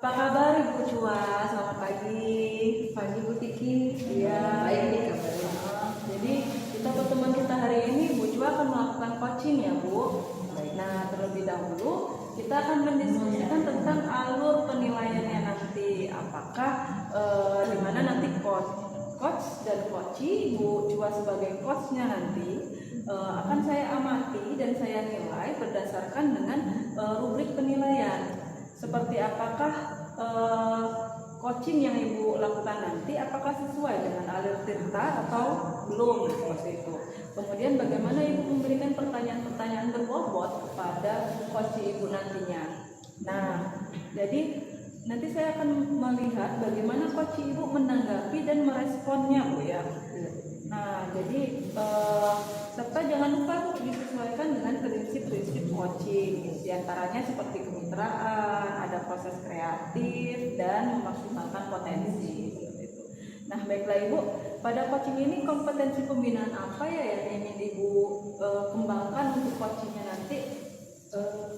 Apa kabar Ibu Cua? Selamat pagi. Pagi Bu Tiki. Iya. Baik nih kabarnya. Jadi kita pertemuan kita hari ini Bu Cua akan melakukan coaching ya Bu. Baik. Nah terlebih dahulu kita akan mendiskusikan tentang alur penilaiannya nanti. Apakah di mana nanti coach dan coachee, Bu Cua sebagai coachnya nanti akan saya amati dan saya nilai berdasarkan dengan rubrik penilaian. Seperti apakah coaching yang Ibu lakukan nanti apakah sesuai dengan alur cerita atau belum seperti itu. Kemudian bagaimana Ibu memberikan pertanyaan-pertanyaan berbobot kepada coaching Ibu nantinya. Nah, jadi nanti saya akan melihat bagaimana coaching Ibu menanggapi dan meresponnya Bu ya. Nah, jadi serta jangan lupa Bu disesuaikan dengan prinsip-prinsip coaching. Di antaranya seperti kemitraan, ada proses kreatif dan memaksimalkan potensi seperti itu. Nah, baiklah Ibu, pada coaching ini kompetensi pembinaan apa ya yang ingin Ibu kembangkan untuk coachingnya nanti?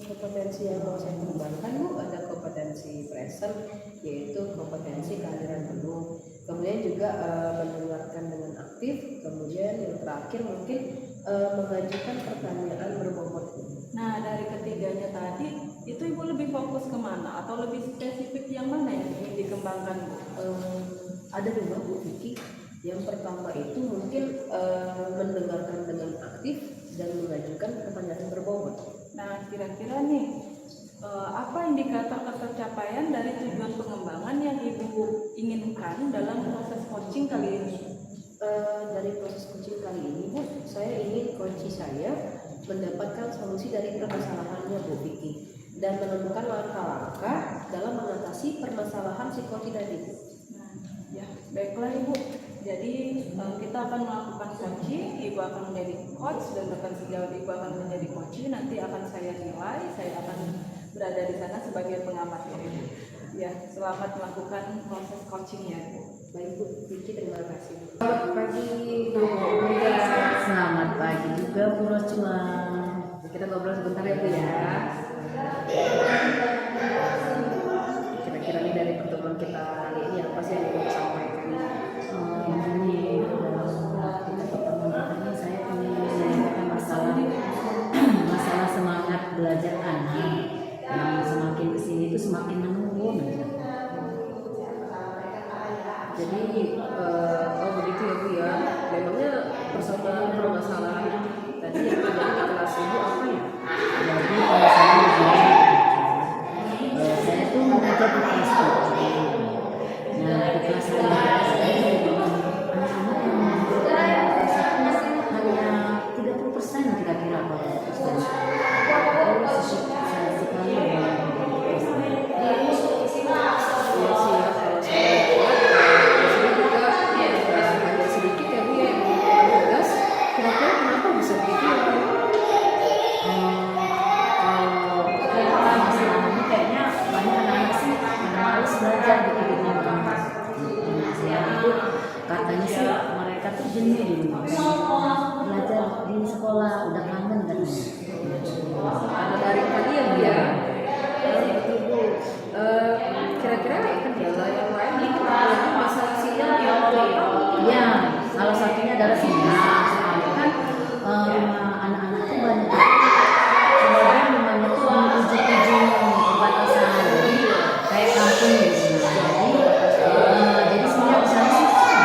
Kompetensi yang mau saya kembangkan Bu, ada kompetensi present, yaitu kompetensi kehadiran penuh, kemudian juga mendengarkan dengan aktif, kemudian yang terakhir mungkin mengajukan pertanyaan berbobot. Nah, dari ketiganya tadi itu Ibu lebih fokus kemana atau lebih spesifik yang mana yang ingin dikembangkan Bu? Ada dua Bu Vicky. Yang pertama itu mungkin mendengarkan dengan aktif dan mengajukan pertanyaan berbobot. Nah, kira-kira nih apa indikator ketercapaian dari tujuan pengembangan yang Ibu inginkan dalam proses coaching kali ini? Dari proses coaching kali ini Bu, saya ingin coaching saya mendapatkan solusi dari permasalahannya Bu Vicky dan menemukan langkah-langkah dalam mengatasi permasalahan si coach tadi. Nah, ya baiklah Ibu. Jadi kita akan melakukan coaching, Ibu akan menjadi coach dan bahkan sejauh Ibu akan menjadi coaching nanti akan saya nilai, saya akan berada di sana sebagai pengamat ya Ibu. Ya, selamat melakukan proses coaching ya Ibu. Baik Bu Vicky, terima kasih. Selamat pagi Bu Mega. Selamat pagi juga Bu Rocua. Kita ngobrol sebentar ya Bu ya. Kira-kira nih dari pertemuan kita kali ini apa sih yang mau sampaikan? Ini kita pertemuan ini saya ingin menyampaikan masalah semangat belajar anak yang semakin kesini itu semakin menurun. Jadi begitu ya Bu ya. Memangnya permasalahan tadi yang terjadi di kelas Ibu apa ya? Jadi kalau saya begini, saya tuh mengajar di kelas 7. Nah di kelas saya anak-anak yang hanya 30% kira-kira kalau persen. Saya sekali Agak sedikit ya Bu ya yang tugas. Kira-kira kenapa bisa begitu ya Bu? Kalau masalah ini kayaknya banyak anak-anak sih pada males belajar gitu banget. Saya itu katanya sih mereka tuh jenuh di rumah belajar di sekolah udah kangen katanya. Karena dari tadi ya Bu ya. Betul Bu. Kira-kira kendala yang lain itu lagi masalah sinyal yang Ya, salah satunya adalah sinyal. Soalnya kan rumah anak-anak tuh banyak. Sebagian rumahnya tuh di ujung-ujung perbatasan, jadi kayak kampung gitu. Jadi sinyal di sana susah.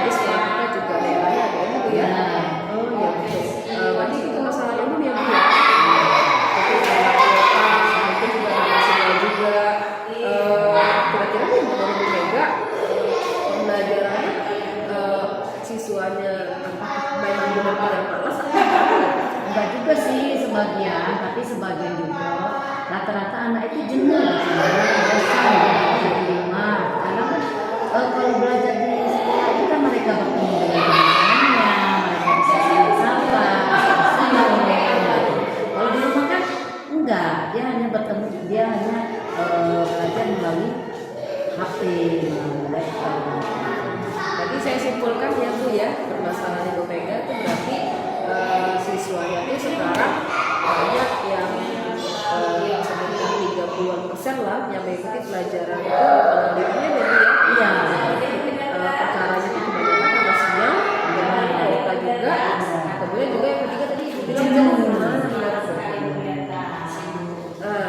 Jadi sekolah kita juga daerahnya ada ya Bu ya. Oh ya betul. Berarti itu masalah umum ya Bu ya. Mungkin karena kuota, mungkin juga karena sinyal juga. Kira-kira nih menurut Bu Mega pembelajarannya siswanya memang benar-benar malas atau gimana? Enggak juga sih sebagian, tapi sebagian juga rata-rata anak itu jenuh bosan di rumah. Karena kan kalau belajar di sekolah itu kan mereka bertemu dengan teman-temannya, mereka bisa saling sapa, kalau di rumah kan enggak, dia hanya bertemu, dia hanya belajar melalui HP, laptop. Berarti saya simpulkan ya Bu ya, permasalahan Ibu Mega itu berarti siswanya itu sekarang banyak yang sebenarnya 92% lah yang mengikuti pelajaran itu penelitiannya dari Iya. perkaranya itu kebanyakan ada siang, lupa juga. Kemudian juga yang ketiga tadi Ibu bilang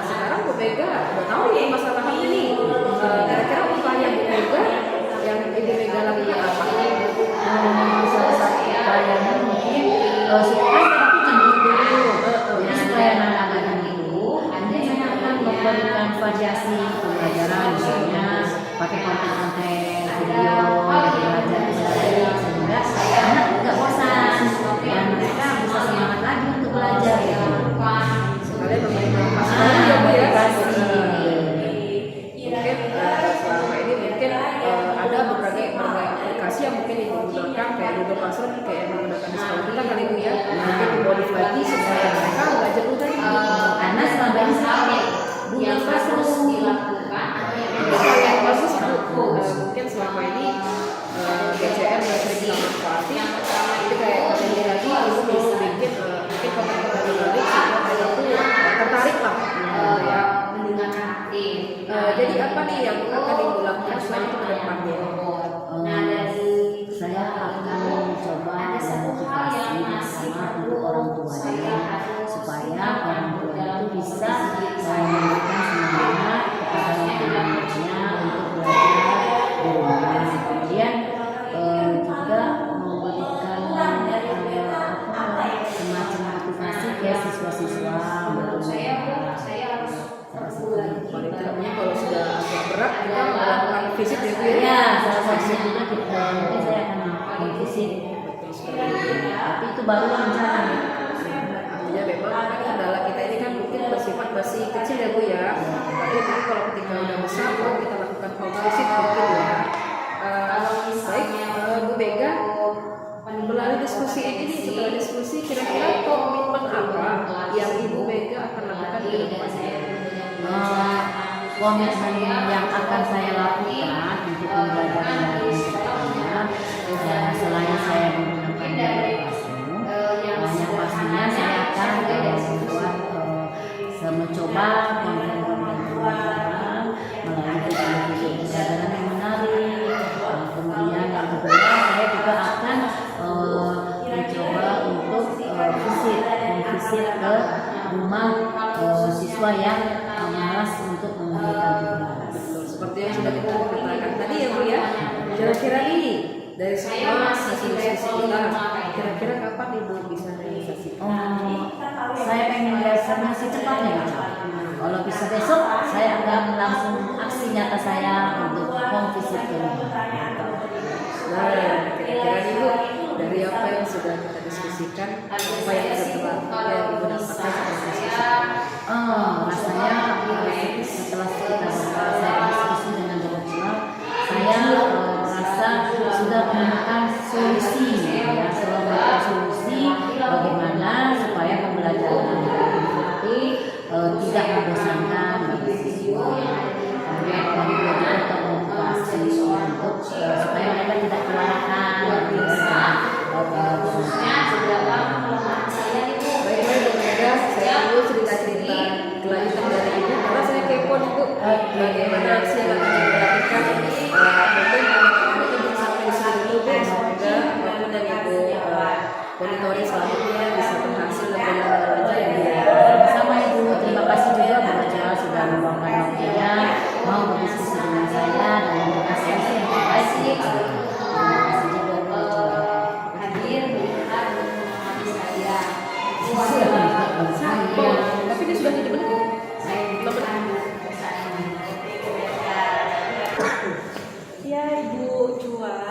sekarang Bu Mega udah tahu nih masalahnya nih. Kira-kira upaya Bu Mega yang Ibu Mega lagi apa? Salah satu upayanya mungkin supaya aku jemput dulu. Jadi supaya anak-anak itu nanti saya akan memberikan variasi pembelajaran, misalnya pakai konten-konten video belajar sehingga anak nggak bosan dan mereka bisa semangat lagi untuk belajar ya. Sekalian memberi manfaat ya Bu ya. Mungkin selama ini mungkin ada berbagai aplikasi yang mungkin digunakan kayak Google Classroom, kayak yang menggunakan di sekolah kita kali Bu ya. Mungkin dimodifikasi supaya mereka nggak jenuh tadi. Karena selama ini saya Google Classroom Yang bagus Bu, mungkin selama ini GCM nggak sering kita manfaati. Jadi kayak tadi lagi Ibu bisa bikin mungkin konten-konten menarik sehingga mereka tuh tertarik lah ya. Jadi apa nih yang akan Ibu lakukan selain itu ke depannya? Saya akan mencoba memotivasi bersama untuk orang tuanya supaya orang tua itu bisa memberikan semangat kepada anak-anaknya untuk belajar di rumah. Kemudian juga memberikan semacam motivasi ke siswa-siswa Paling tidaknya kalau sudah agak berat kita melakukan visit ya Bu ya. ya, salah satunya juga kita mungkin saya akan melakukan visit, tapi itu baru rencana. Artinya memang kan kendala kita ini kan mungkin bersifat masih kecil ya Bu ya. Tapi nanti kalau ketika udah besar baru kita lakukan home visit mungkin ya. Baik, Bu Mega, melalui diskusi ini setelah diskusi kira-kira komitmen apa yang Ibu Mega akan lakukan ke depannya? Komitmen yang akan saya lakukan untuk pembelajaran daring kedepannya, selain saya menggunakan Google Classroom, yang pastinya saya akan membuat mencoba konten-konten pembelajaran melalui video-video pembelajaran yang menarik. Kemudian yang kedua saya juga akan mencoba untuk visit ke rumah siswa yang malas untuk mengerjakan tugas. Betul, seperti yang sudah kita katakan tadi ya Bu ya. Kira-kira ini dari semua hasil diskusi kita, kira-kira kapan Ibu bisa realisasikan? Saya pengen biasanya secepatnya. Kalau bisa besok, saya akan langsung aksi nyata saya untuk home visit ke rumah. Nah, kira-kira nih Bu, dari apa yang sudah kita diskusikan, apa yang Ibu dapatkan setelah diskusikan? Rasanya setelah kita saya diskusi dengan dokter, saya merasa sudah menemukan solusi, ya, solusi bagaimana supaya pembelajaran nanti tidak membosankan bagi siswa. Kemudian dari juga termotivasi untuk supaya mereka tidak kelelahan. Baiklah Bu Mega, saya dulu cerita-cerita kelanjutan dari Ibu karena saya kepo nih Bu, bagaimana aksi yang akan Ibu lakukan. Mungkin untuk sampai di sini dulu Bu, semoga apapun yang Ibu monitori selanjutnya bisa berhasil dan berjalan dengan lancar ya Bu ya. Sama Ibu, terima kasih juga Bu Mega sudah meluangkan waktunya mau berdiskusi dengan saya dan memberikan solusi yang terbaik. Terima kasih juga Bu Mega. Tapi dia sudah di menit. Ya Ibu Chua,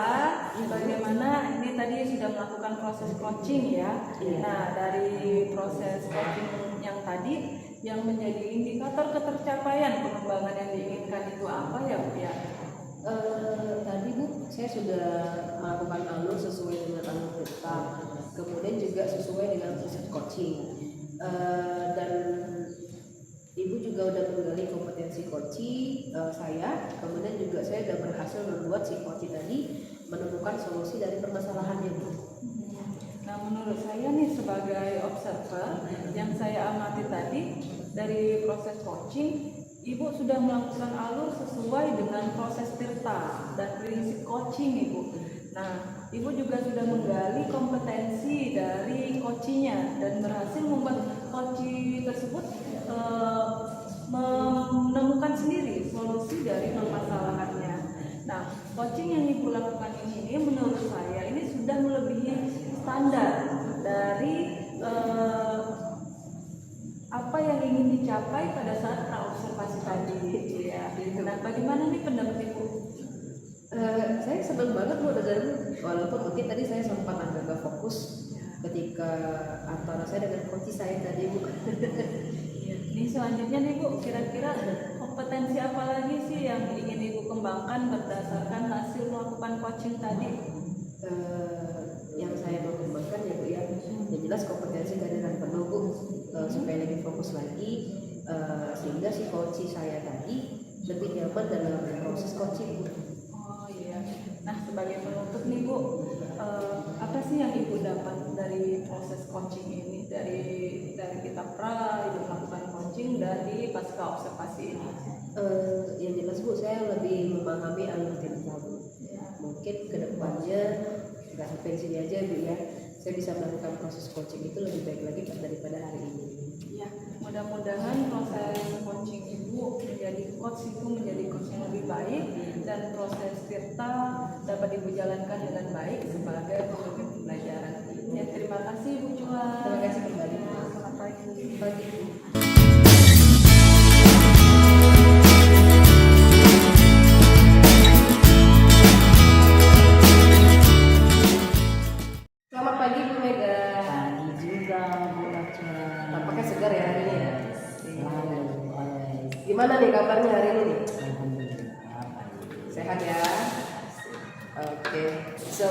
bagaimana ini tadi sudah melakukan proses coaching ya. Nah dari proses coaching yang tadi yang menjadi indikator ketercapaian pengembangan yang diinginkan itu apa ya Bu ya? Tadi Bu, saya sudah melakukan alur sesuai dengan alur kita, kemudian juga sesuai dengan proses coaching, dan Ibu juga udah menggali kompetensi coaching saya, kemudian juga saya sudah berhasil membuat si coaching tadi menemukan solusi dari permasalahannya Bu. Nah menurut saya nih sebagai observer yang saya amati tadi dari proses coaching Ibu sudah melakukan alur sesuai dengan proses tirta dan prinsip coaching Ibu. Nah, Ibu juga sudah menggali kompetensi dari coachingnya dan berhasil membuat coaching tersebut menemukan sendiri solusi dari permasalahannya. Nah, coaching yang Ibu lakukan ini menurut saya ini sudah melebihi standar dari apa yang ingin dicapai pada saat observasi tadi ya. Nah, bagaimana nih pendapat Ibu? Saya senang banget Bu dengar, walaupun mungkin tadi saya sempat agak fokus ketika antara saya dengan coach saya tadi Bu. Ini selanjutnya nih Bu, kira-kira kompetensi apa lagi sih yang ingin Ibu kembangkan berdasarkan hasil melakukan coaching tadi? Yang saya mau kembangkan ya Bu ya, yang jelas kompetensi kehadiran penuh Bu, supaya lebih fokus lagi, sehingga si coach saya tadi lebih nyaman dalam proses coaching Bu. Oh iya. Nah, sebagai penutup nih Bu, apa sih yang Ibu dapat dari proses coaching ini, dari kita Ibu melakukan coaching dan di pasca observasi ini? Yang jelas Bu, saya lebih memahami alur cerita Bu. Mungkin kedepannya nggak sampai di sini aja Bu ya, saya bisa melakukan proses coaching itu lebih baik lagi daripada hari ini. Ya, mudah-mudahan proses coaching Ibu menjadi coach itu menjadi coach yang lebih baik dan proses tirta dapat Ibu jalankan dengan baik sebagai pemimpin pembelajaran. Ya, terima kasih Bu Chua. Terima kasih kembali. Selamat pagi. Pagi. Selamat pagi Bu Mega. Pagi juga Bu Laca. Tampaknya segar ya hari ini ya. Selalu always. Gimana nih kabarnya hari ini nih? Alhamdulillah baik. Sehat ya? Oke. So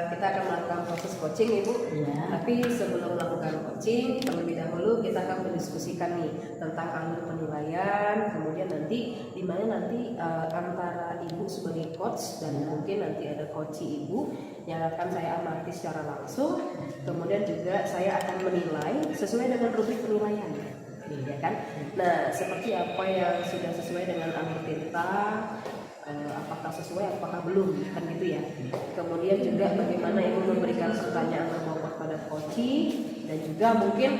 kita akan melakukan proses coaching Ibu. Iya. Tapi sebelum melakukan coaching, terlebih dahulu kita akan mendiskusikan nih tentang alur penilaian, kemudian nanti di mana nanti antara Ibu sebagai coach dan mungkin nanti ada coachee Ibu yang akan saya amati secara langsung. Kemudian juga saya akan menilai sesuai dengan rubrik penilaian, ya kan? Nah, seperti apa yang sudah sesuai dengan alur tirta, apakah sesuai, apakah belum, kan gitu ya. Kemudian juga bagaimana Ibu memberikan pertanyaan berbobot pada coachee, dan juga mungkin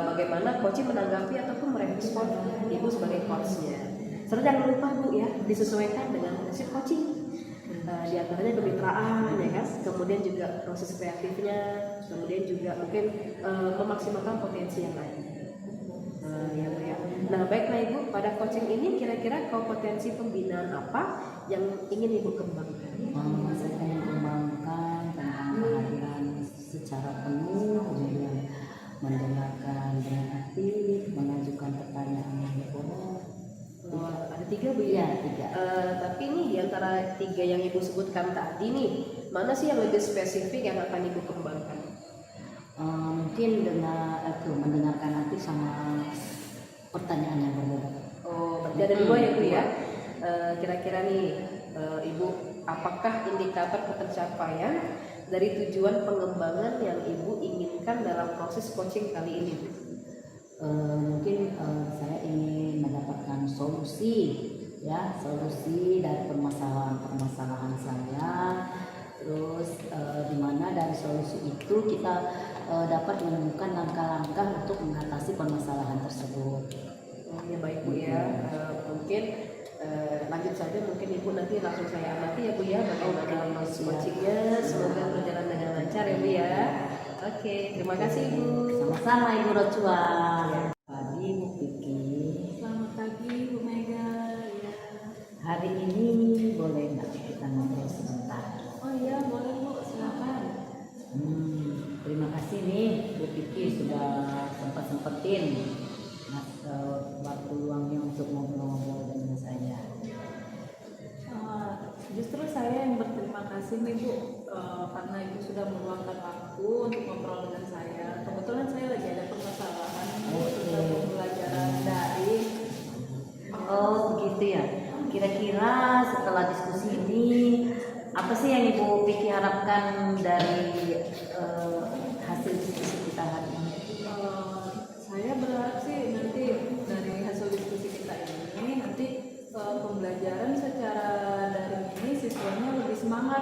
bagaimana coachee menanggapi ataupun merespon Ibu sebagai coachnya. Serta jangan lupa Bu ya, disesuaikan dengan hasil coaching. Di antaranya kemitraan ya kan, kemudian juga proses kreatifnya, kemudian juga mungkin memaksimalkan potensi yang lain. Ya. Nah, baiklah Ibu, pada coaching ini kira-kira kompetensi pembinaan apa yang ingin Ibu kembangkan? Saya ingin kembangkan tentang kehadiran secara penuh, kemudian mendengarkan dengan aktif, mengajukan pertanyaan yang boleh. Ada 3 Bu ya? Iya, 3. Tapi nih di antara 3 yang Ibu sebutkan tadi nih, mana sih yang lebih spesifik yang akan Ibu kembangkan? Mungkin dengan mendengarkan aktif sama pertanyaan yang berbeda. Oh, berarti ada 2 ya Bu ya? Kira-kira nih Ibu, apakah indikator pencapaian dari tujuan pengembangan yang Ibu inginkan dalam proses coaching kali ini? Mungkin saya ingin mendapatkan solusi dari permasalahan saya, terus di mana dari solusi itu kita dapat menemukan langkah-langkah untuk mengatasi permasalahan tersebut. Ya baik Bu ya, mungkin lanjut saja, mungkin Ibu nanti langsung saya amati ya Bu ya bagaimana proses coachingnya. Semoga berjalan dengan lancar ya Bu ya. Oke, terima kasih Ibu. Sama-sama Ibu Rochua. Pagi Bu Kiki. Selamat pagi Bu Mega. Ya. Hari ini boleh nggak kita ngobrol sebentar? Oh iya, boleh Bu, silakan. Terima kasih nih Bu Kiki sudah sempetin waktu luangnya untuk ngobrol-ngobrol dengan saya. Justru saya yang berterima kasih nih Bu, karena Ibu sudah meluangkan waktu untuk ngobrol dengan saya. Kebetulan saya lagi ada permasalahan Bu tentang pembelajaran daring. Oh begitu ya. Kira-kira setelah diskusi ini apa sih yang Ibu Piki harapkan dari hasil diskusi kita hari ini? Saya berharap sih nanti dari hasil diskusi kita ini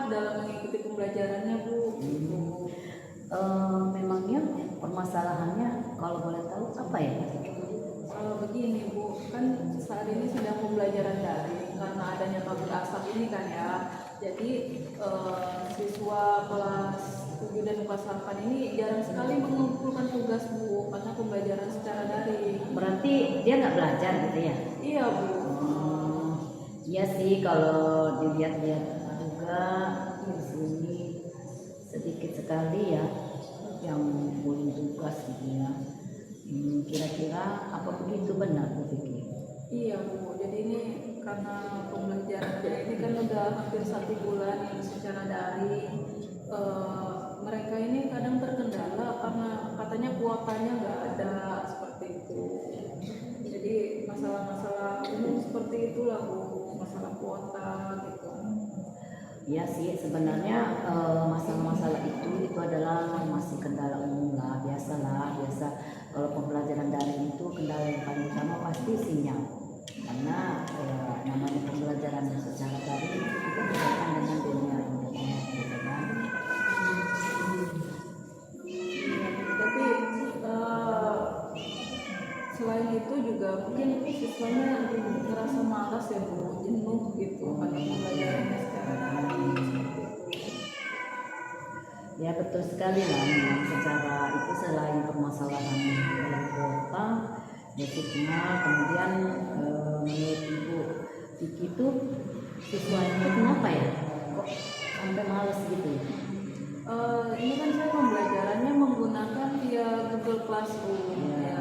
semangat dalam mengikuti pembelajarannya Bu. Gitu. Memangnya permasalahannya kalau boleh tahu apa ya? Begini Bu, kan saat ini sedang pembelajaran daring karena adanya kabut asap ini kan ya. Jadi siswa kelas 7 dan kelas 8 ini jarang sekali mengumpulkan tugas Bu karena pembelajaran secara daring. Berarti dia nggak belajar gitu ya? Iya Bu. Iya sih, kalau dilihat-lihat juga di sini sedikit sekali ya yang bullying tugas gitu ya. Kira-kira apa begitu benar Bu Vicky? Iya Bu, jadi ini karena pembelajarannya ini kan udah hampir 1 bulan yang secara daring. Mereka ini kadang terkendala karena katanya kuotanya nggak ada seperti itu. Jadi masalah-masalah umum seperti itulah Bu, masalah kuota gitu. Iya sih, sebenarnya masalah-masalah itu adalah masih kendala umum lah, biasa kalau pembelajaran daring itu kendala yang paling utama pasti sinyal, karena namanya pembelajaran secara daring itu kita berkaitan dengan dunia internet gitu kan. Tapi selain itu juga mungkin siswanya ngerasa malas ya Bu, jenuh gitu karena pembelajarannya secara daring seperti itu. Ya betul sekali lah, memang secara itu selain permasalahan dari kuota, ya signal, kemudian menurut Ibu Vicky itu siswanya itu kenapa ya? Kok sampai males gitu ya? Ini kan saya pembelajarannya menggunakan via Google Classroom ya.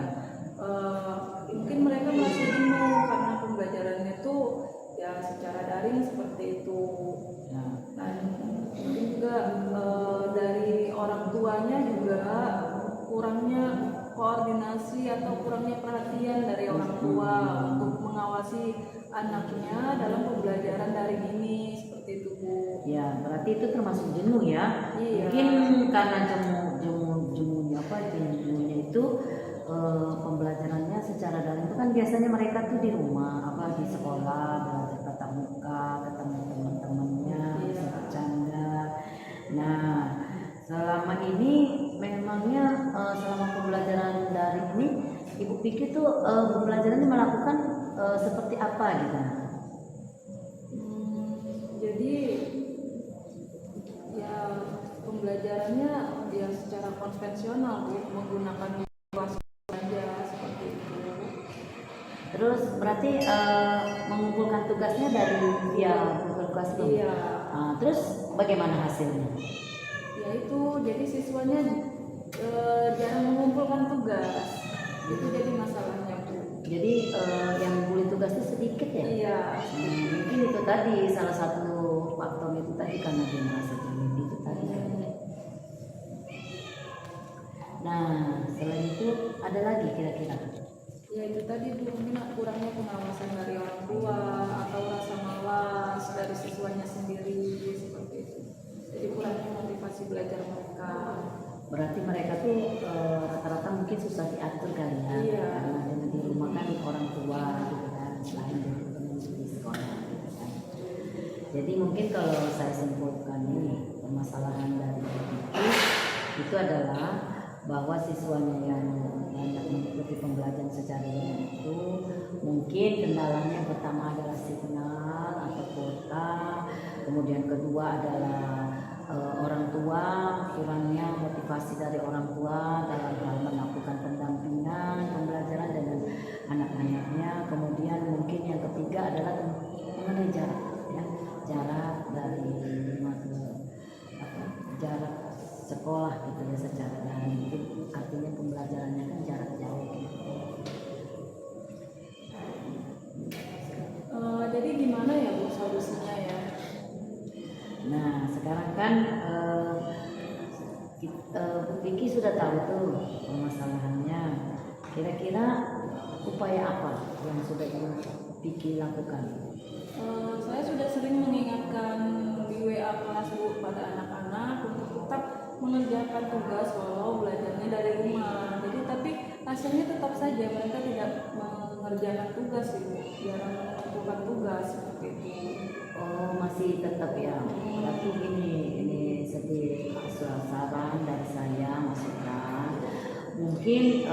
Mungkin mereka merasa jenuh karena pembelajarannya itu ya secara daring seperti itu. Dan mungkin juga dari orang tuanya juga kurangnya koordinasi atau kurangnya perhatian dari orang tua untuk mengawasi anaknya dalam pembelajaran daring ini seperti itu Bu. Ya berarti itu termasuk jenuh ya. Iya. Mungkin karena jenuhnya itu pembelajarannya secara daring itu kan biasanya mereka tuh di rumah di sekolah belajar tatap muka, ketemu teman-temannya, bisa bercanda. Nah selama ini memangnya selama pembelajaran daring ini Ibu pikir tuh pembelajarannya melakukan seperti apa gitu? Jadi ya pembelajarannya ya secara konvensional Bu, menggunakan kelas aja seperti itu. Terus berarti mengumpulkan tugasnya dari via Google Classroom. Iya. Terus bagaimana hasilnya? Ya itu jadi siswanya jarang mengumpulkan tugas. Itu jadi masalahnya Bu. Jadi yang bully tugas itu sedikit ya? Iya. Mungkin itu tadi salah satu faktor itu tadi karena dia merasa jenuh itu tadi kan. Nah selain itu ada lagi kira-kira? Ya itu tadi Bu, mungkin kurangnya pengawasan dari orang tua atau rasa malas dari siswanya sendiri seperti itu. Jadi kurangnya motivasi belajar mereka. Berarti mereka tuh rata-rata mungkin susah diatur kali ya. Iya. Karena di rumah kan orang tua gitu kan, selain di sekolah gitu kan. Jadi mungkin kalau saya simpulkan ini permasalahan dari itu adalah bahwa siswanya yang banyak mengikuti pembelajaran secara daring itu mungkin kendalanya yang pertama adalah signal atau kuota, kemudian kedua adalah orang tua, kurangnya motivasi dari orang tua dalam hal melakukan pendampingan pembelajaran dengan anak-anaknya, kemudian mungkin yang ketiga adalah mengenai jarak ya, jarak dari rumah ke jarak sekolah gitu ya secara daring, itu artinya pembelajarannya kan jarak jauh gitu. Jadi gimana ya Bu solusinya ya? Nah sekarang kan Bu Vicky sudah tahu tuh permasalahannya. Kira-kira upaya apa yang sudah Bu Vicky lakukan? Saya sudah sering mengingatkan di WA kelas Bu pada anak-anak untuk tetap mengerjakan tugas walau belajarnya dari rumah. Jadi tapi hasilnya tetap saja mereka tidak mengerjakan tugas Bu, jarang mengumpulkan tugas seperti itu. Oh masih tetap ya. Berarti ini sedikit saran dari saya, masukan. Mungkin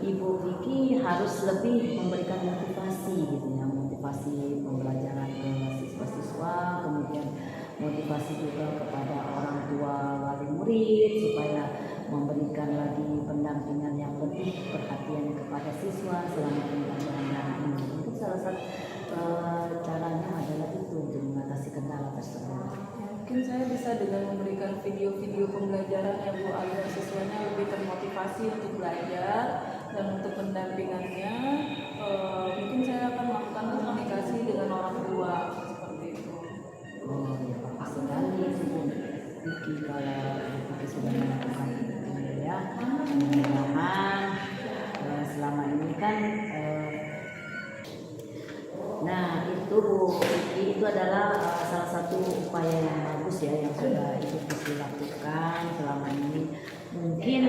Ibu Vicky harus lebih memberikan motivasi gitu ya, motivasi pembelajaran ke siswa-siswa, kemudian motivasi juga kepada orang tua wali murid supaya memberikan lagi pendampingan yang lebih perhatian kepada siswa selama pembelajaran daring ini. Itu salah satu caranya adalah itu untuk mengatasi kendala tersebut. Mungkin saya bisa dengan memberikan video-video pembelajaran yang agar siswanya lebih termotivasi untuk belajar dan untuk pendampingannya. Mungkin saya akan melakukan komunikasi dengan orang tua seperti itu. Oh ya, bagus sekali Bu Vicky kalau Vicky sudah melakukan itu ya. Mudah-mudahan selama ini kan nah itu Bu Vicky, itu adalah salah satu upaya yang bagus ya yang sudah Ibu Vicky lakukan selama ini. Mungkin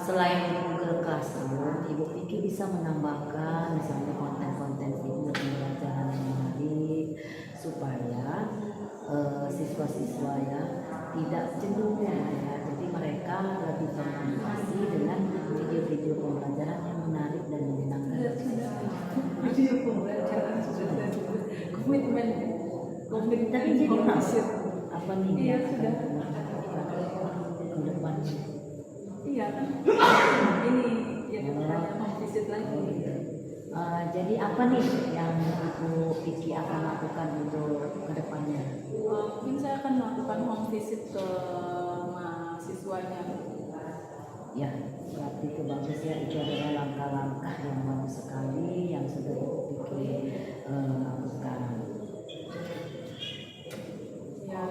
selain Google Classroom, Ibu Vicky bisa menambahkan misalnya konten-konten video pembelajaran yang menarik supaya siswa-siswa ya tidak jenuh ya. Jadi mereka lebih termotivasi dengan video-video pembelajaran yang menarik dan menyenangkan. Video pembelajaran sudah komitmen Tapi jadi apa nih? Iya sudah. Ke depan. Iya. Ini ya pertanyaan mau visit lagi. Jadi apa nih yang Ibu Vicky akan lakukan untuk kedepannya? Mungkin saya akan melakukan home visit ke mahasiswanya. Ya, berarti itu bagus ya. Itu adalah langkah-langkah yang bagus sekali yang sudah Ibu Vicky lakukan. Ya,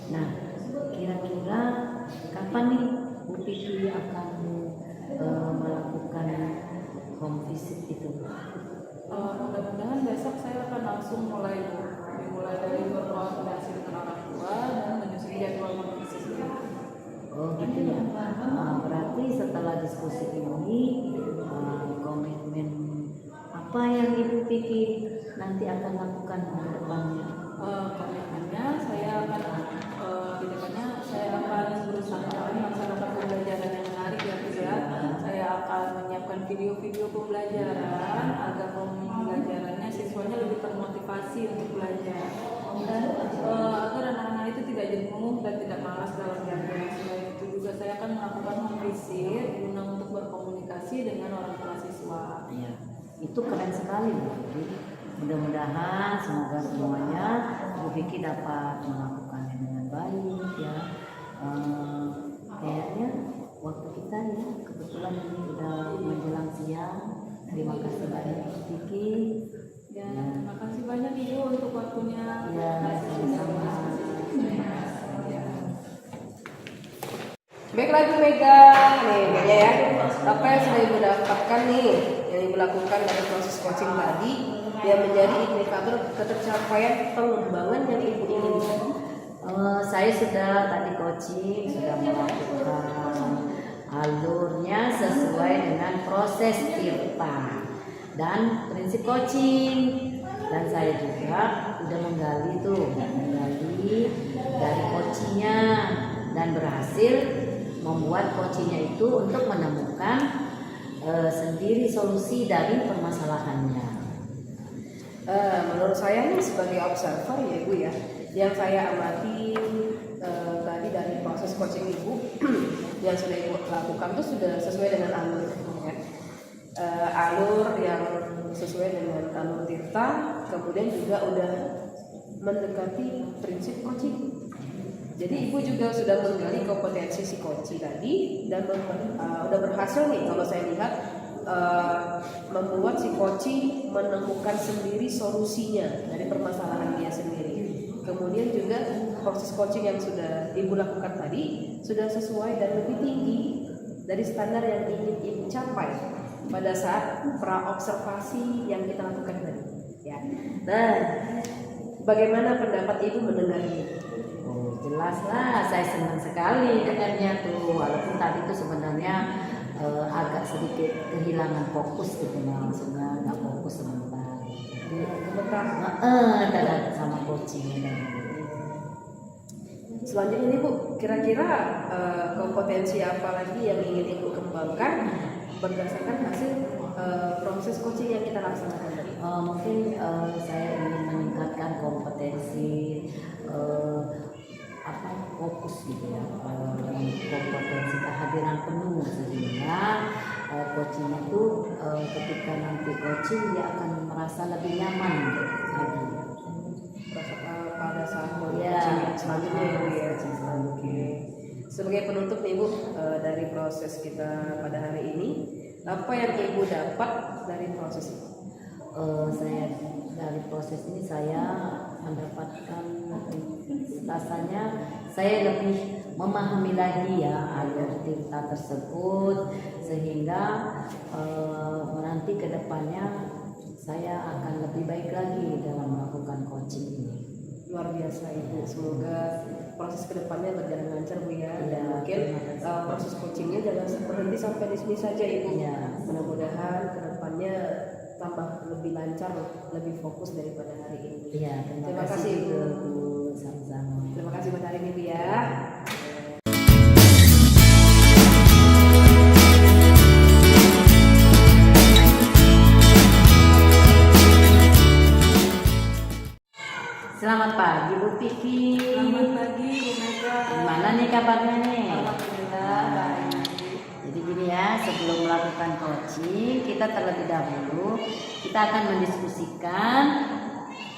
Nah, kira-kira kapan nih Bu Vicky akan melakukan home visit itu? mudah-mudahan besok saya akan langsung dimulai dari berkoordinasi dengan orang tua dan menyusun jadwal home visit. Oh gitu ya. Berarti setelah diskusi ini komitmen apa yang Ibu Vicky nanti akan lakukan ke depannya? Komitmennya saya akan di depannya saya akan berusaha melaksanakan pembelajaran yang menarik ya Bu ya. Saya akan menyiapkan video-video pembelajaran agar pembelajarannya siswanya lebih termotivasi untuk belajar dan agar anak-anak itu tidak jenuh dan tidak malas dalam belajar. Selain itu juga saya akan melakukan home visit guna untuk berkomunikasi dengan orang tua siswa. Ya, itu keren sekali Bu Vicky. Mudah-mudahan semoga semuanya Bu Vicky dapat melakukannya dengan baik ya. Kayaknya waktu kita ya kebetulan ini udah menjelang siang. Terima kasih banyak Bu Vicky. Ya, terima kasih banyak Ibu untuk waktunya. Ya, sama-sama. Baik lagi Mega, nih kayaknya ya. Apa yang sudah Ibu dapatkan nih, yang Ibu lakukan dari proses coaching tadi, yang menjadi indikator ketercapaian pengembangan yang Ibu inginkan. Saya sudah tadi coaching, sudah melakukan alurnya sesuai dengan proses TIRTA dan prinsip coaching. Dan saya juga sudah menggali dari coachingnya dan berhasil membuat coachingnya itu untuk menemukan sendiri solusi dari permasalahannya. Menurut saya nih sebagai observer ya Ibu ya, yang saya amati tadi dari proses coaching Ibu yang sudah Ibu lakukan itu sudah sesuai dengan alur ya. Alur yang sesuai dengan alur TIRTA, kemudian juga udah mendekati prinsip coaching. Jadi Ibu juga sudah menggali kompetensi si coach tadi dan udah berhasil nih kalau saya lihat membuat si coach menemukan sendiri solusinya dari permasalahan dia sendiri. Kemudian juga proses coaching yang sudah Ibu lakukan tadi sudah sesuai dan lebih tinggi dari standar yang ingin Ibu capai pada saat pra-observasi yang kita lakukan tadi. Ya. Nah, bagaimana pendapat Ibu mendengar ini? Oh, jelas lah, saya senang sekali dengarnya tuh. Walaupun tadi itu sebenarnya agak sedikit kehilangan fokus gitu ya, maksudnya nggak fokus sebentar. Jadi ada sama coaching dan Selanjutnya nih Bu, kira-kira kompetensi apa lagi yang ingin Ibu kembangkan berdasarkan hasil proses coaching yang kita laksanakan tadi? mungkin saya ingin meningkatkan kompetensi fokus gitu ya, kompetensi kehadiran penuh sehingga coaching itu ketika nanti coaching dia akan merasa lebih nyaman lagi. Pada saat Ya, coaching selanjutnya ya Bu ya. coaching selanjutnya. Sebagai penutup nih Bu, dari proses kita pada hari ini, apa yang Ibu dapat dari proses ini? Saya dari proses ini saya mendapatkan rasanya saya lebih memahami lagi ya alur cerita tersebut sehingga nanti kedepannya saya akan lebih baik lagi dalam melakukan coaching ini. Luar biasa Ibu, semoga proses kedepannya berjalan lancar Bu ya. Dan Ya, mungkin terima kasih. proses coachingnya jangan berhenti sampai di sini saja Ibu. Ya. Mudah-mudahan kedepannya tambah lebih lancar, lebih fokus daripada hari ini. Iya, Terima terima kasih, kasih Bu. Bu, sama-sama. Terima kasih buat hari ini Bu ya. Selamat pagi Bu Piki. Selamat pagi Bu Mega. Gimana nih kabarnya nih? Alhamdulillah baik. Jadi gini ya, sebelum melakukan coaching, kita terlebih dahulu kita akan mendiskusikan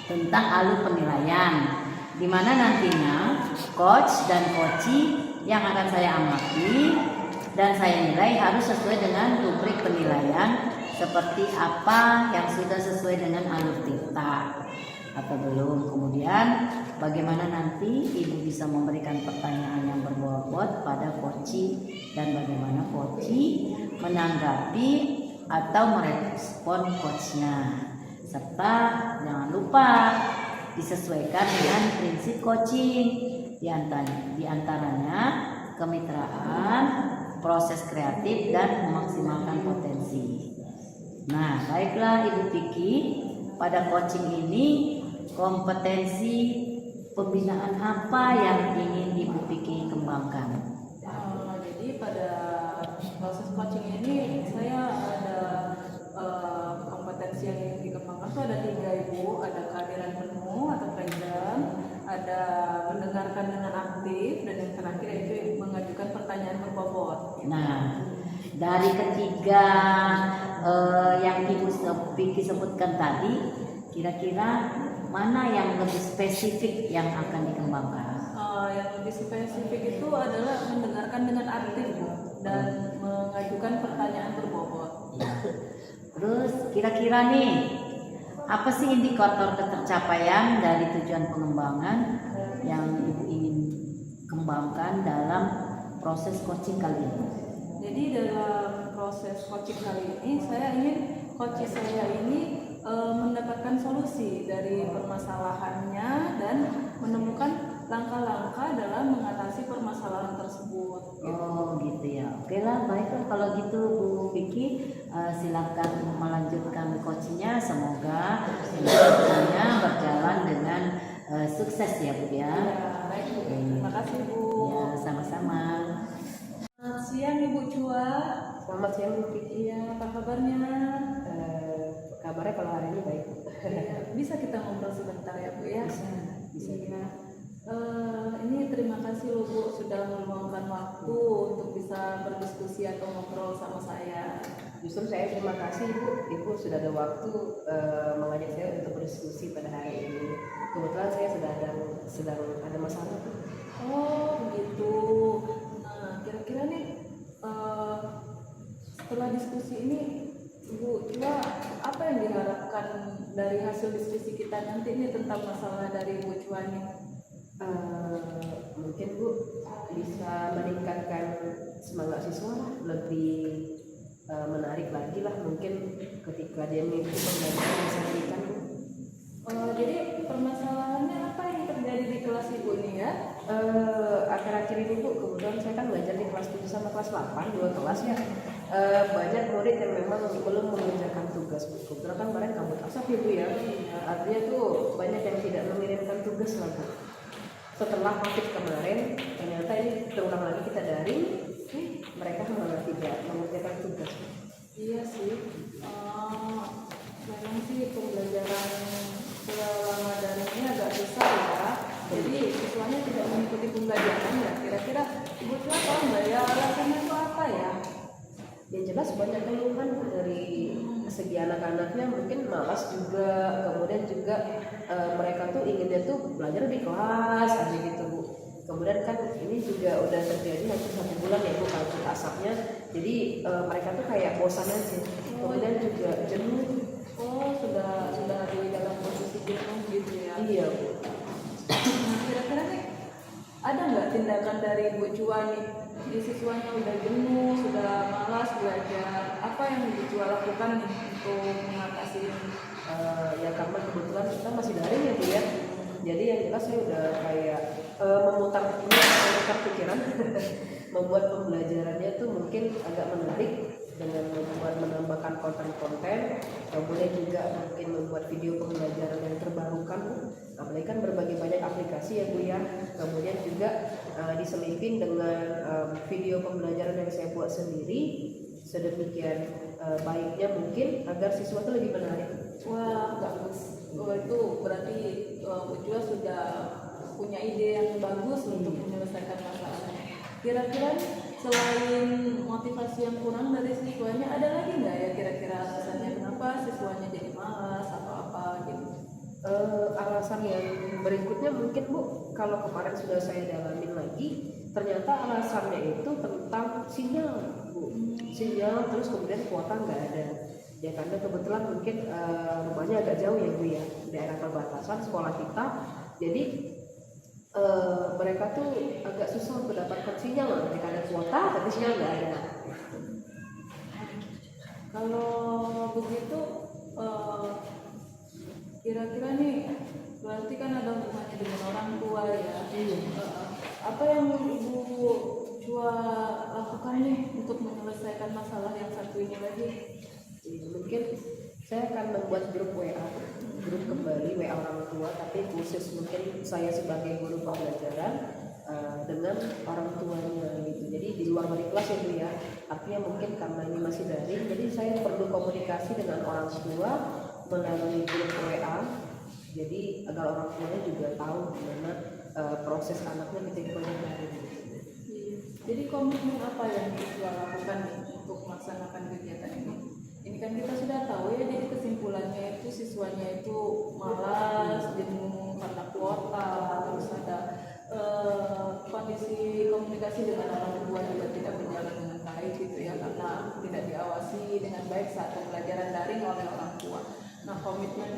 tentang alur penilaian, di mana nantinya coach dan coachee yang akan saya amati dan saya nilai harus sesuai dengan rubrik penilaian seperti apa yang sudah sesuai dengan alur tirta atau belum. Kemudian bagaimana nanti ibu bisa memberikan pertanyaan yang berbobot pada coachee dan bagaimana coachee menanggapi atau merespon coachnya, serta jangan lupa disesuaikan dengan prinsip coaching di antaranya kemitraan, proses kreatif dan memaksimalkan potensi. Nah, baiklah Ibu Piki, pada coaching ini kompetensi pembinaan apa yang ingin Ibu Piki kembangkan? Jadi pada proses coaching ini saya ada kompetensi yang ingin dikembangkan itu ada 3 Ibu, ada kehadiran penuh atau present, ada mendengarkan dengan aktif, dan yang terakhir yaitu mengajukan pertanyaan berbobot. Nah, dari ketiga yang Ibu Piki sebutkan tadi, kira-kira mana yang lebih spesifik yang akan dikembangkan? Yang lebih spesifik itu adalah mendengarkan dengan aktif dan mengajukan pertanyaan berbobot. Ya. Terus kira-kira nih, apa sih indikator ketercapaian dari tujuan pengembangan yang Ibu ingin kembangkan dalam proses coaching kali ini? Jadi dalam proses coaching kali ini saya ingin coach saya ini mendapatkan solusi dari permasalahannya dan menemukan langkah-langkah dalam mengatasi permasalahan tersebut. Oh gitu ya. Oke lah, baiklah kalau gitu Bu Vicky, silakan melanjutkan coachingnya. Semoga coachingnya berjalan dengan sukses ya Bu ya. Ya, baik Bu. Terima kasih Bu. Ya, sama-sama. Selamat siang Ibu Chua. Selamat siang Bu Vicky. Iya, apa kabarnya? Kabarnya kalau hari ini baik. Bisa kita ngobrol sebentar ya Bu ya? Bisa. Iya. Ini terima kasih loh Bu sudah meluangkan waktu untuk bisa berdiskusi atau ngobrol sama saya. Justru saya terima kasih Ibu sudah ada waktu mengajak saya untuk berdiskusi pada hari ini. Kebetulan saya sedang ada masalah. Oh begitu. Nah kira-kira nih setelah diskusi ini Ibu Chua, apa yang diharapkan dari hasil diskusi kita nanti ini tentang masalah dari Ibu Chua nih? Mungkin Bu bisa meningkatkan semangat siswa, lebih menarik lagi lah mungkin ketika dia mengikuti pembelajaran yang saya berikan Bu. Jadi permasalahannya apa yang terjadi di kelas Ibu nih ya? Akhir-akhir ini Bu, kebetulan saya kan belajar di kelas 7 sama kelas 8, 2 kelas ya. banyak murid yang memang belum mengerjakan tugas. Kebetulan kan kemarin kabut asap ya Bu ya. Artinya tuh banyak yang tidak mengirimkan tugas lah Bu. Setelah COVID kemarin, ternyata ini terulang lagi kita daring, mereka malah tidak mengerjakan tugas. Iya sih, memang sih pembelajaran selama daring ini agak susah ya. Jadi siswanya tidak mengikuti pembelajaran ya. Kira-kira Ibu Cua tahu nggak ya alasannya itu apa ya? Ya jelas banyak keluhan dari segi anak-anaknya, mungkin malas juga, kemudian juga mereka tuh inginnya tuh belajar di kelas aja gitu Bu. Kemudian kan ini juga udah terjadi hampir 1 bulan ya Bu kabut asapnya, jadi mereka tuh kayak bosan aja, kemudian juga jenuh. Oh, sudah di dalam posisi jenuh gitu ya. Iya Bu. Nah, kira-kira nih ada nggak tindakan dari Bu Cua nih? Di siswanya udah jenuh, sudah malas belajar. Apa yang Bu Cua lakukan nih untuk mengatasi ini? Ya karena kebetulan kita masih daring ya Bu ya. Jadi yang jelas saya udah kayak memutar pikiran, membuat pembelajarannya tuh mungkin agak menarik dengan menambahkan konten-konten, kemudian juga mungkin membuat video pembelajaran yang terbarukan, apalagi kan berbagai banyak aplikasi ya Bu ya. Kemudian juga diselipin dengan video pembelajaran yang saya buat sendiri, sedemikian baiknya mungkin agar siswa itu lebih menarik. Wah, bagus. Oh, itu berarti Bu Cua sudah punya ide yang bagus untuk menyelesaikan masalahnya. Kira-kira selain motivasi yang kurang dari siswanya, ada lagi nggak ya kira-kira alasannya kenapa siswanya jadi malas atau apa gitu? Alasan yang berikutnya mungkin Bu, kalau kemarin sudah saya dalamin lagi, ternyata alasannya itu tentang sinyal Bu. Sinyal, terus kemudian kuota nggak ada. Ya karena kebetulan mungkin rumahnya agak jauh ya Bu ya, daerah perbatasan sekolah kita. Jadi mereka tuh agak susah mendapatkan sinyal lah, ketika ada kuota tapi sinyal nggak ada. Kalau begitu kira-kira nih berarti kan ada hubungannya dengan orang tua ya. Apa yang Ibu Cua lakukan nih untuk menyelesaikan masalah yang satu ini lagi? Mungkin saya akan membuat grup WA, grup kembali WA orang tua, tapi khusus mungkin saya sebagai guru pembelajaran dengan orang tuanya gitu. Jadi di luar dari kelas ya Bu ya. Artinya mungkin karena ini masih daring, jadi saya perlu komunikasi dengan orang tua melalui grup WA. Jadi agar orang tuanya juga tahu gimana proses anaknya ketika daring. Jadi komitmen apa yang Ibu lakukan nih untuk melaksanakan kegiatan ini? Ini kan kita sudah tahu ya, jadi kesimpulannya itu siswanya itu malas, jenuh karena kuota, terus ada kondisi komunikasi dengan orang tua juga tidak berjalan dengan baik gitu ya, karena tidak diawasi dengan baik saat pembelajaran daring oleh orang tua. Nah, komitmen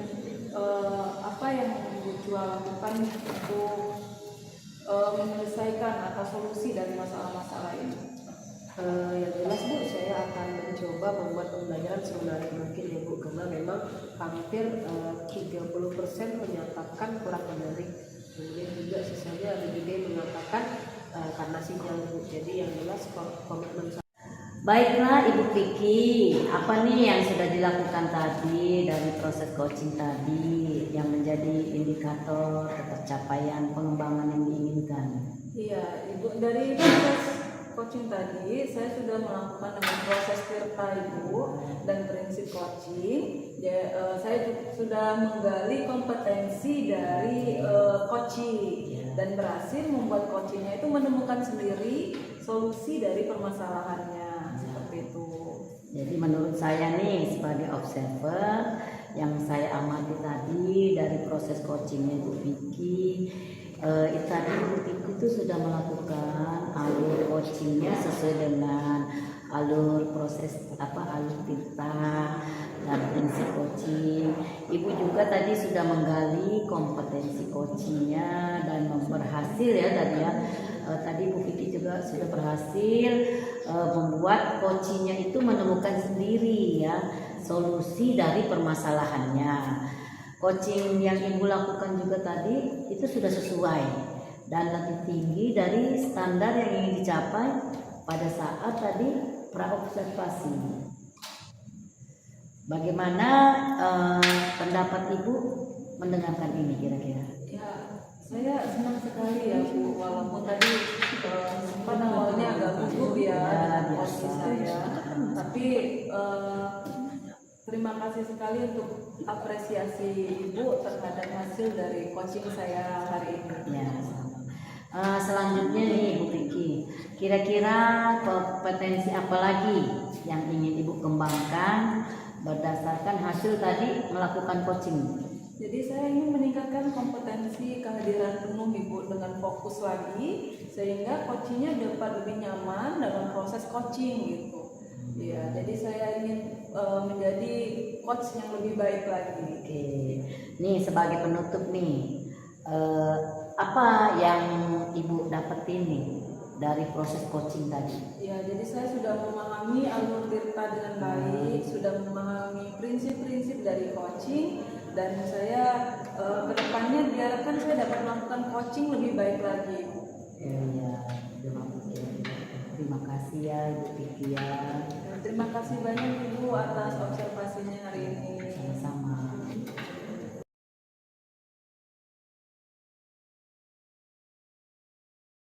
apa yang Ibu Cua lakukan untuk menyelesaikan atau solusi dari masalah-masalah ini? Yang jelas Bu, saya akan mencoba membuat pembelajaran semenarik mungkin ya Bu, karena memang hampir 30% menyatakan kurang menarik. Kemudian juga sisanya ada juga yang mengatakan karena sinyal Bu. Jadi yang jelas komitmen saya. Baiklah Ibu Vicky, apa nih yang sudah dilakukan tadi dari proses coaching tadi yang menjadi indikator tercapaian pengembangan yang diinginkan? Iya, Ibu, dari proses coaching tadi saya sudah melakukan dengan proses tirta Ibu dan prinsip coaching. Ya, saya sudah menggali kompetensi dari coaching dan berhasil membuat coachingnya itu menemukan sendiri solusi dari permasalahannya. Seperti itu. Jadi menurut saya nih sebagai observer yang saya amati tadi dari proses coachingnya Ibu Vicky, tadi Ibu Vicky itu sudah melakukan alur coachingnya sesuai dengan alur proses alur tirta dan prinsip coaching. Ibu juga tadi sudah menggali kompetensi coachingnya dan berhasil ya tadi ya. Tadi Bu Vicky juga sudah berhasil membuat coachingnya itu menemukan sendiri ya solusi dari permasalahannya. Coaching yang Ibu lakukan juga tadi itu sudah sesuai dan lebih tinggi dari standar yang ingin dicapai pada saat tadi praobservasi. Bagaimana pendapat Ibu mendengarkan ini kira-kira? Ya, saya senang sekali ya Bu, walaupun tadi sempat awalnya agak gugup ya dengan posisi saya, tapi terima kasih sekali untuk apresiasi Ibu terhadap hasil dari coaching saya hari ini. Ya. Selanjutnya nih Bu Vicky, kira-kira kompetensi apa lagi yang ingin Ibu kembangkan berdasarkan hasil tadi melakukan coaching? Jadi saya ingin meningkatkan kompetensi kehadiran penuh Ibu dengan fokus lagi sehingga coachingnya dapat lebih nyaman dalam proses coaching gitu. Ya, jadi saya ingin menjadi coach yang lebih baik lagi. Oke, nih sebagai penutup nih, apa yang Ibu dapetin nih dari proses coaching tadi? Ya, jadi saya sudah memahami alur tirta dengan baik, sudah memahami prinsip-prinsip dari coaching, dan saya kedepannya diharapkan saya dapat melakukan coaching lebih baik lagi. Ya, terima kasih ya Ibu Vicky ya. Dan terima kasih banyak Ibu atas observasinya hari ini.